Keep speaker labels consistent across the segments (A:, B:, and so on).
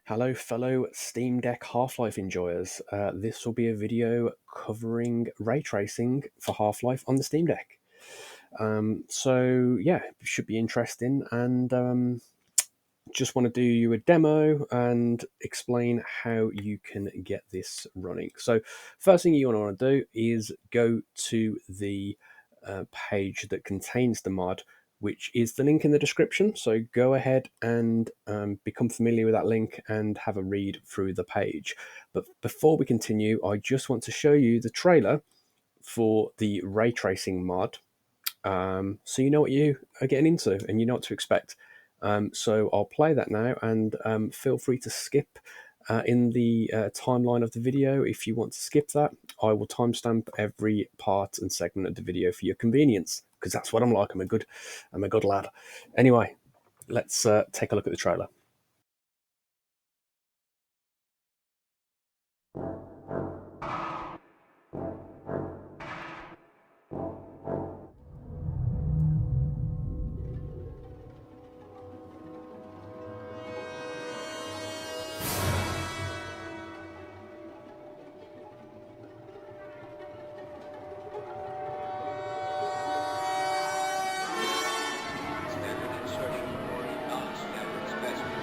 A: Hello, fellow Steam Deck Half-Life enjoyers. This will be a video covering ray tracing for Half-Life on the Steam Deck. Yeah, should be interesting, and just want to do you a demo and explain how you can get this running. So, first thing you want to do is go to the page that contains the mod, which is the link in the description. So go ahead and become familiar with that link and have a read through the page. But before we continue, I just want to show you the trailer for the ray tracing mod, so you know what you are getting into and you know what to expect. So I'll play that now, and feel free to skip in the timeline of the video if you want to skip that. I will timestamp every part and segment of the video for your convenience, because that's what I'm like. I'm a good lad. Anyway, let's take a look at the trailer.
B: Standard insertion for a non-standard specimen.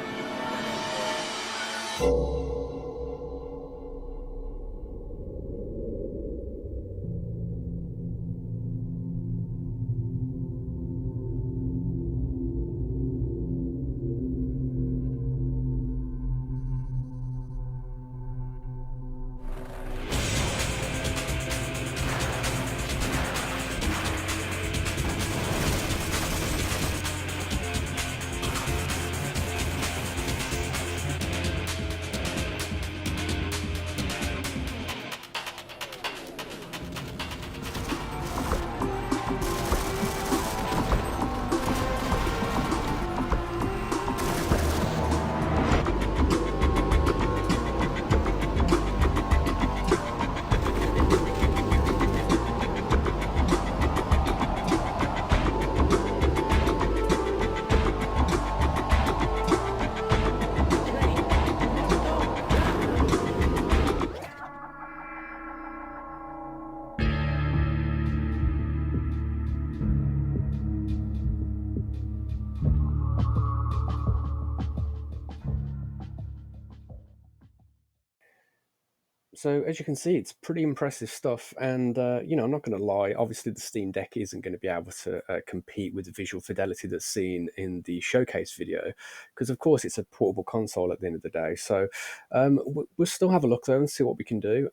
A: So as you can see, it's pretty impressive stuff, and I'm not going to lie. Obviously, the Steam Deck isn't going to be able to compete with the visual fidelity that's seen in the showcase video, because of course it's a portable console at the end of the day. So we'll still have a look though and see what we can do.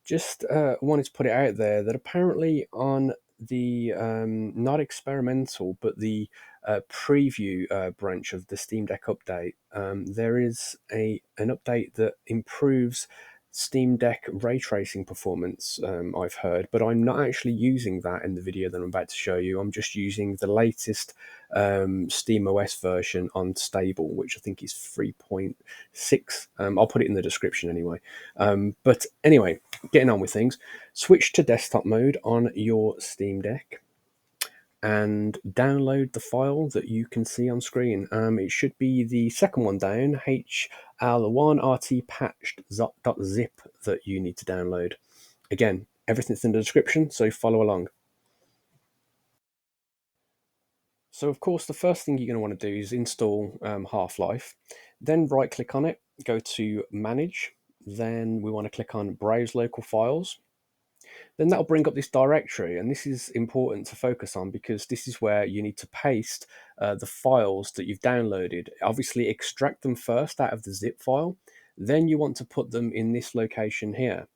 A: Just wanted to put it out there that apparently on the not experimental but the preview branch of the Steam Deck update, there is an update that improves Steam Deck ray tracing performance. I've heard, but I'm not actually using that in the video that I'm about to show you. I'm just using the latest SteamOS version on stable, which I think is 3.6. I'll put it in the description anyway. But anyway, getting on with things, switch to desktop mode on your Steam Deck and download the file that you can see on screen. It should be the second one down, HL1RT patched.zip, that you need to download. Again, everything's in the description, so follow along. So of course, the first thing you're going to want to do is install Half-Life. Then right click on it, go to Manage. Then we want to click on Browse Local Files. Then that'll bring up this directory, and this is important to focus on because this is where you need to paste the files that you've downloaded. Obviously extract them first out of the zip file, then you want to put them in this location here.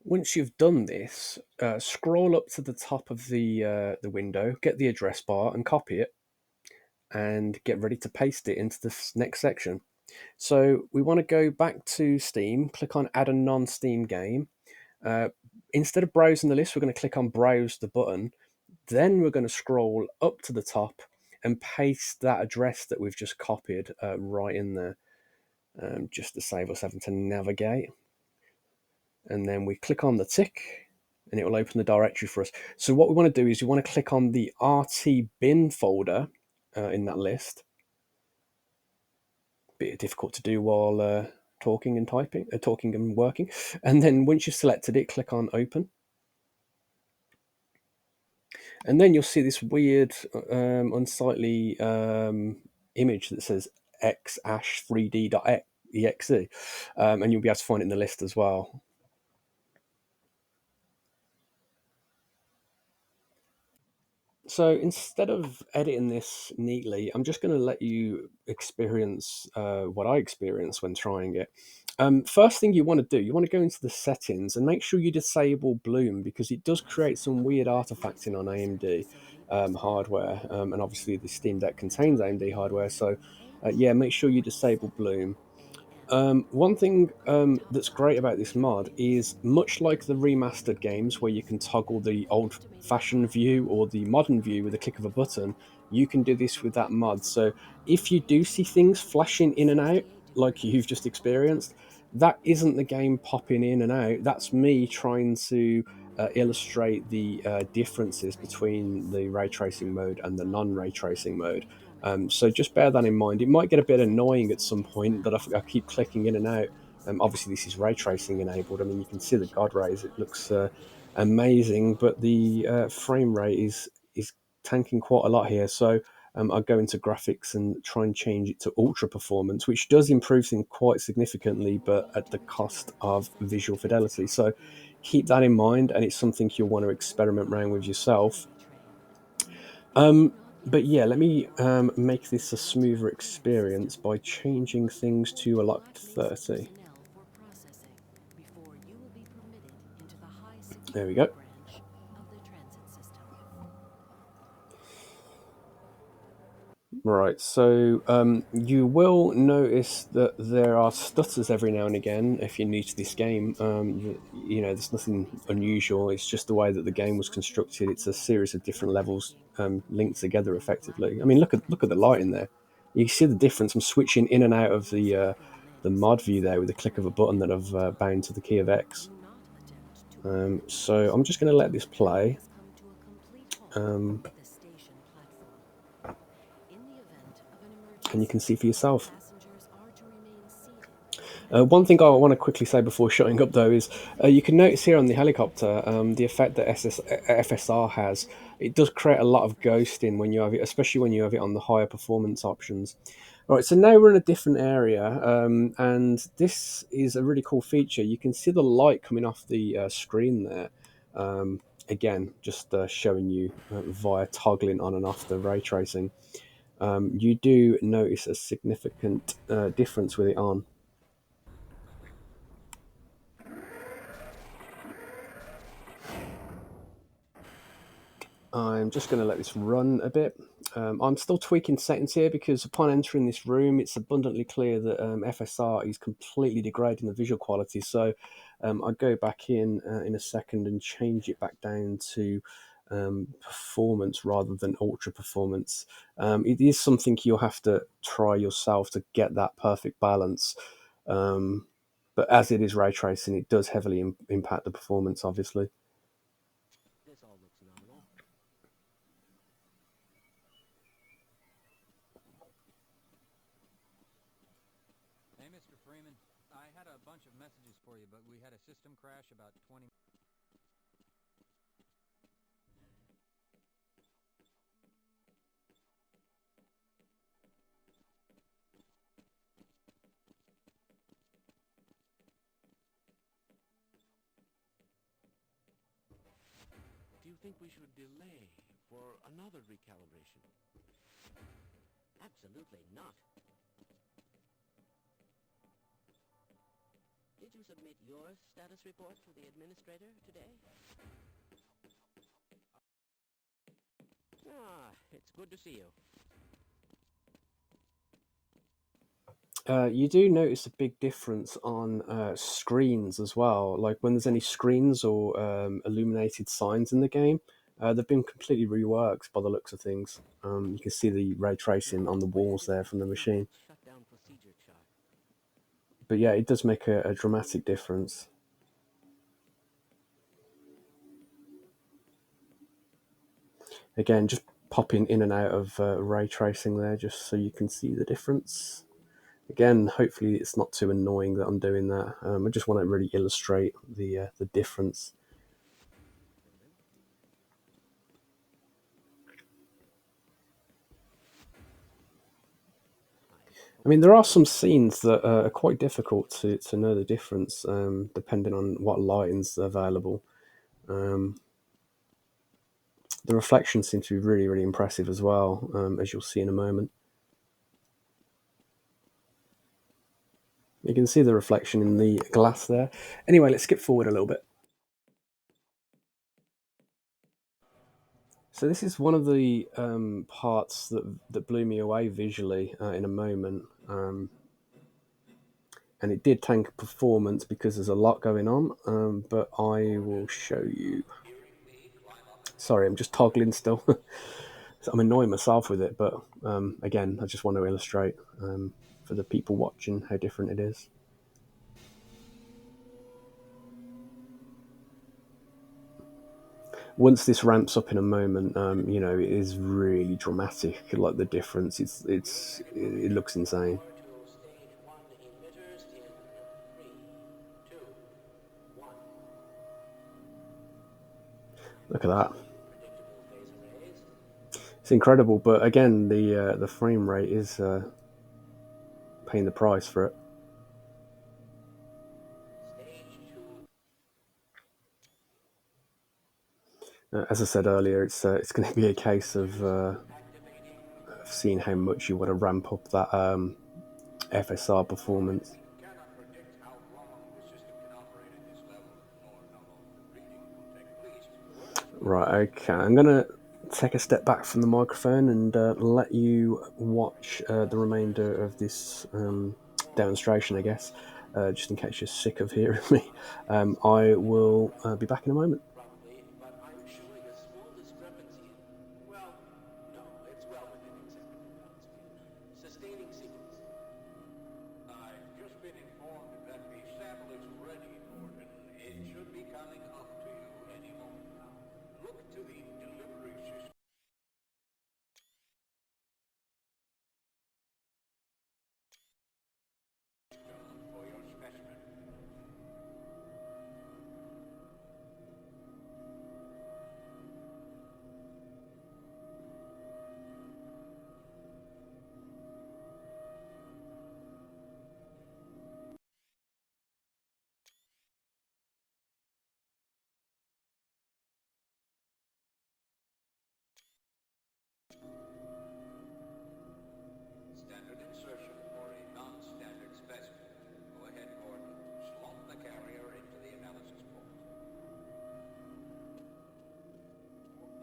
A: Once you've done this, scroll up to the top of the window, get the address bar and copy it, and get ready to paste it into the next section. So we want to go back to Steam, click on Add a non-Steam game. Instead of browsing the list, we're going to click on Browse the button. Then we're going to scroll up to the top and paste that address that we've just copied right in there, just to save us having to navigate. And then we click on the tick and it will open the directory for us. So what we want to do is we want to click on the RT bin folder in that list. Bit difficult to do while talking and typing, talking and working. And then once you've selected it, click on Open, and then you'll see this weird, unsightly image that says x-3d.exe, and you'll be able to find it in the list as well. So instead of editing this neatly, I'm just going to let you experience what I experienced when trying it. First thing you want to do, you want to go into the settings and make sure you disable bloom, because it does create some weird artifacting on AMD hardware, and obviously the Steam Deck contains AMD hardware. So yeah, make sure you disable bloom. One thing that's great about this mod is, much like the remastered games where you can toggle the old fashioned view or the modern view with a click of a button, you can do this with that mod. So if you do see things flashing in and out, like you've just experienced, that isn't the game popping in and out. That's me trying to illustrate the differences between the ray tracing mode and the non ray tracing mode. So just bear that in mind. It might get a bit annoying at some point that I keep clicking in and out. Obviously, this is ray tracing enabled. I mean, you can see the God rays; it looks amazing, but the frame rate is tanking quite a lot here. So I'll go into graphics and try and change it to ultra performance, which does improve things quite significantly, but at the cost of visual fidelity. So keep that in mind, and it's something you'll want to experiment around with yourself. Um, but yeah, let me make this a smoother experience by changing things to a locked 30. There we go. Right, so you will notice that there are stutters every now and again if you're new to this game. There's nothing unusual. It's just the way that the game was constructed. It's a series of different levels linked together effectively. I mean, look at the light in there. You see the difference. I'm switching in and out of the mod view there with the click of a button that I've bound to the key of X. So I'm just going to let this play. Um, and you can see for yourself. One thing I want to quickly say before shutting up, though, is you can notice here on the helicopter the effect that FSR has. It does create a lot of ghosting when you have it, especially when you have it on the higher performance options. All right, so now we're in a different area, and this is a really cool feature. You can see the light coming off the screen there. Again, just showing you via toggling on and off the ray tracing. You do notice a significant difference with it on. I'm just going to let this run a bit. I'm still tweaking settings here because upon entering this room, it's abundantly clear that FSR is completely degrading the visual quality. So I'll go back in a second and change it back down to performance rather than ultra performance. It is something you'll have to try yourself to get that perfect balance. Um, but as it is ray tracing, it does heavily impact the performance, obviously.
B: This all looks nominal. Hey, Mr. Freeman. I had a bunch of messages for you, but we had a system crash about 20.
C: Do you think we should delay for another recalibration? Absolutely not. Did you submit your status report to the administrator today? Ah, it's good to see you.
A: You do notice a big difference on screens as well. Like when there's any screens or illuminated signs in the game, they've been completely reworked by the looks of things. You can see the ray tracing on the
C: Where
A: walls
C: did
A: there
C: the
A: from the machine.
C: SteamOS shutdown procedure chart?
A: But yeah, it does make a dramatic difference. Again, just popping in and out of ray tracing there just so you can see the difference. Again, hopefully it's not too annoying that I'm doing that. I just want to really illustrate the difference. I mean, there are some scenes that are quite difficult to know the difference, depending on what lighting's available. The reflections seem to be really, really impressive as well, as you'll see in a moment. You can see the reflection in the glass there. Anyway, let's skip forward a little bit. So this is one of the parts that blew me away visually in a moment. And it did tank performance because there's a lot going on, but I will show you. Sorry, I'm just toggling still. I'm annoying myself with it, but again, I just want to illustrate for the people watching how different it is. Once this ramps up in a moment, you know, it is really dramatic. Like the difference, it looks insane. Look at that. It's incredible, but again, the frame rate is paying the price for it. As I said earlier, it's going to be a case of seeing how much you want to ramp up that FSR performance. Right, okay. I'm going to take a step back from the microphone and let you watch the remainder of this demonstration, I guess, just in case you're sick of hearing me. I will be back in a moment.
C: But I'm showing a small discrepancy in, well, no, it's well within acceptable bounds. Sustaining sequence.
B: I've just been informed that the sample is ready, Gordon. It should be coming up to you any moment now. Look to the delivery system for your specimen. Standard insertion for a non-standard specimen. Go ahead, Gordon. Slot the carrier into the analysis port.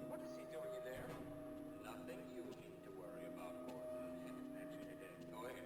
B: What is he doing in there? Nothing you need to worry about, Gordon. Go ahead.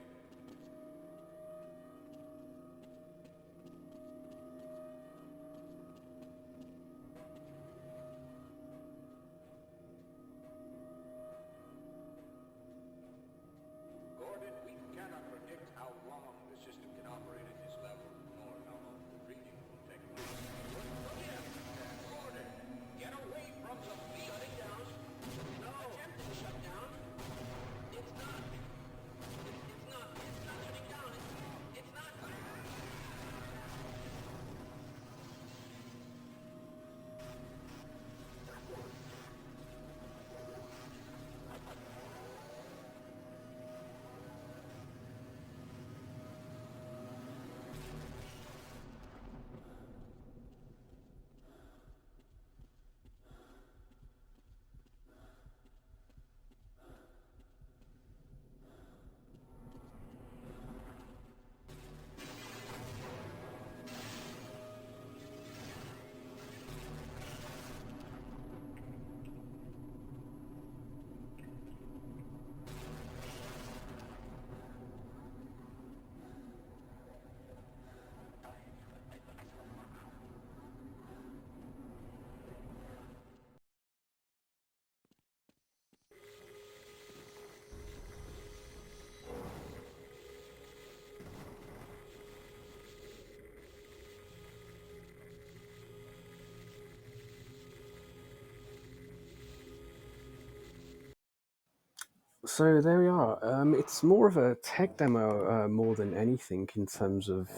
A: So there we are. It's more of a tech demo more than anything in terms of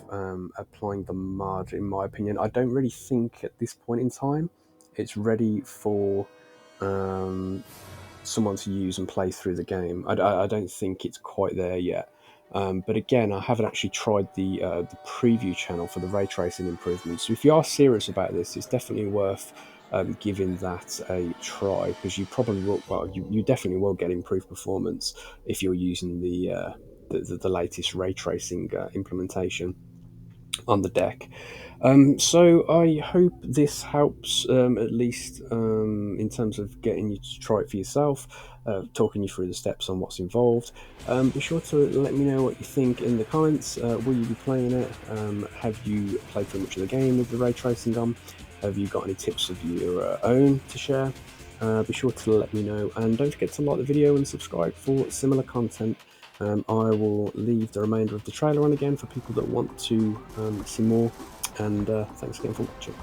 A: applying the mod, in my opinion. I don't really think at this point in time it's ready for um, someone to use and play through the game. I don't think it's quite there yet. But again, I haven't actually tried the preview channel for the ray tracing improvements. So if you are serious about this, it's definitely worth giving that a try, because you probably will. Well, you definitely will get improved performance if you're using the latest ray tracing implementation on the deck. So I hope this helps, at least in terms of getting you to try it for yourself, talking you through the steps on what's involved. Be sure to let me know what you think in the comments. Will you be playing it? Have you played through much of the game with the ray tracing on? Have you got any tips of your own to share? Be sure to let me know, and don't forget to like the video and subscribe for similar content. I will leave the remainder of the trailer on again for people that want to see more, and thanks again for watching.